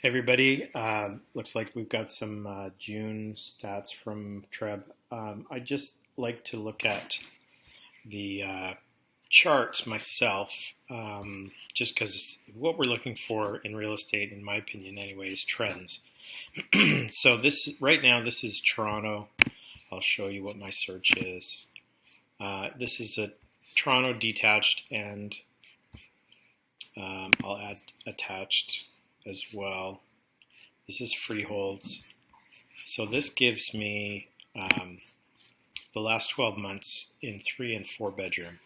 Hey everybody, looks like we've got some June stats from Treb. I just like to look at the charts myself, just because what we're looking for in real estate, in my opinion anyway, is trends. So right now, this is Toronto. I'll show you what my search is. This is a Toronto detached, and I'll add attached as well. This is freeholds. So this gives me the last 12 months in 3 and 4 bedroom.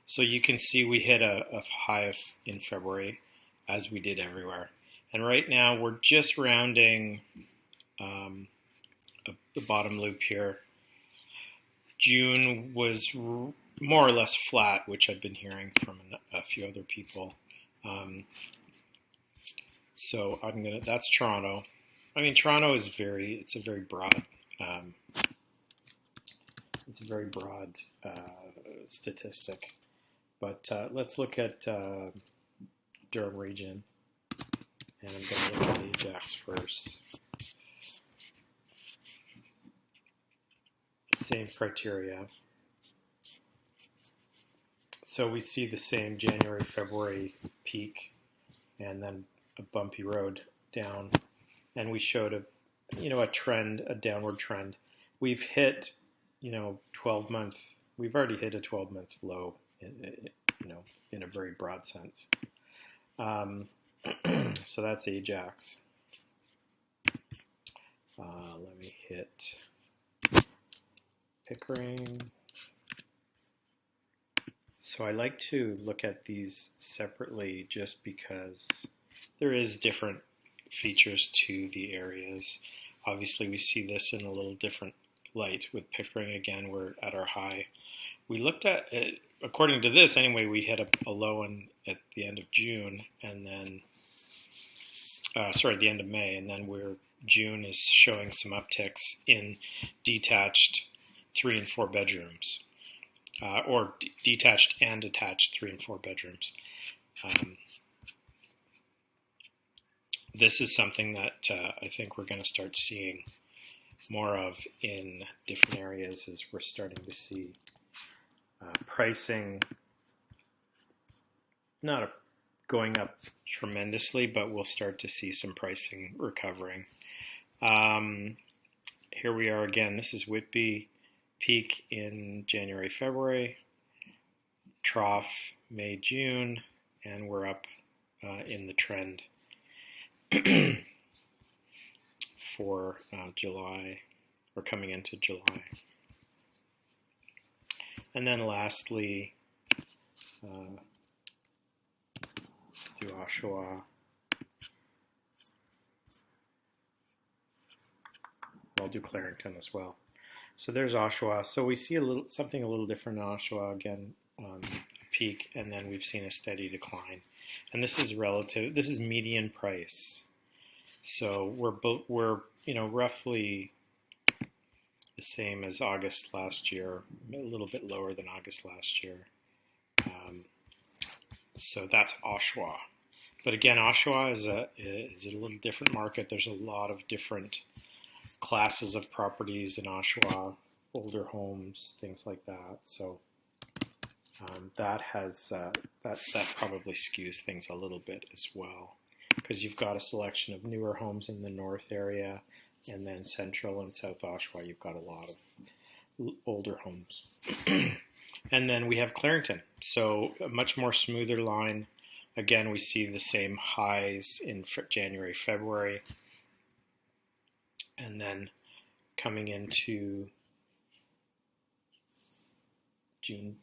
So you can see we hit a high in February, as we did everywhere. And right now we're just rounding the bottom loop here. June was more or less flat, which I've been hearing from a few other people. So that's Toronto. I mean, Toronto is it's a very broad statistic. But let's look at Durham region, and I'm going to look at Ajax first. Same criteria. So we see the same January, February peak, and then a bumpy road down, and we showed a trend, a downward trend. We've hit 12-month. We've already hit a 12-month low, in a very broad sense. So that's Ajax. Let me hit Pickering. So I like to look at these separately just because there is different features to the areas. Obviously, we see this in a little different light with Pickering. Again, we're at our high. We looked at it, according to this anyway, we hit a low at the end of June, and then, the end of May, and then June is showing some upticks in detached 3 and 4 bedrooms. Or detached and attached 3 and 4 bedrooms. This is something that I think we're going to start seeing more of in different areas, as we're starting to see pricing not going up tremendously, but we'll start to see some pricing recovering. Here we are again. This is Whitby. Peak in January, February, trough May, June, and we're up in the trend for July, or coming into July. And then lastly, do Oshawa. I'll do Clarington as well. So there's Oshawa. So we see something a little different in Oshawa again, peak, and then we've seen a steady decline. And this is relative. This is median price. So we're roughly the same as August last year, a little bit lower than August last year. So that's Oshawa. But again, Oshawa is a little different market. There's a lot of different classes of properties in Oshawa, older homes, things like that. So that probably skews things a little bit as well, because you've got a selection of newer homes in the north area, and then central and south Oshawa, you've got a lot of older homes. And then we have Clarington, so a much more smoother line. Again, we see the same highs in January, February. And then coming into June,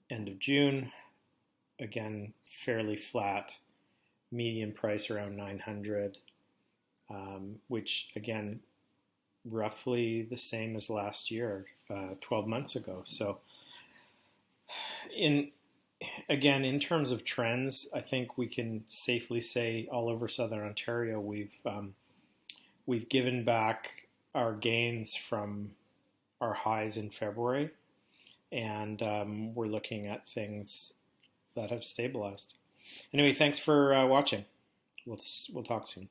end of June, again, fairly flat, median price around 900, which again, roughly the same as last year, 12 months ago. So in terms of trends, I think we can safely say all over Southern Ontario, we've given back our gains from our highs in February, and we're looking at things that have stabilized. Anyway, thanks for watching. We'll talk soon.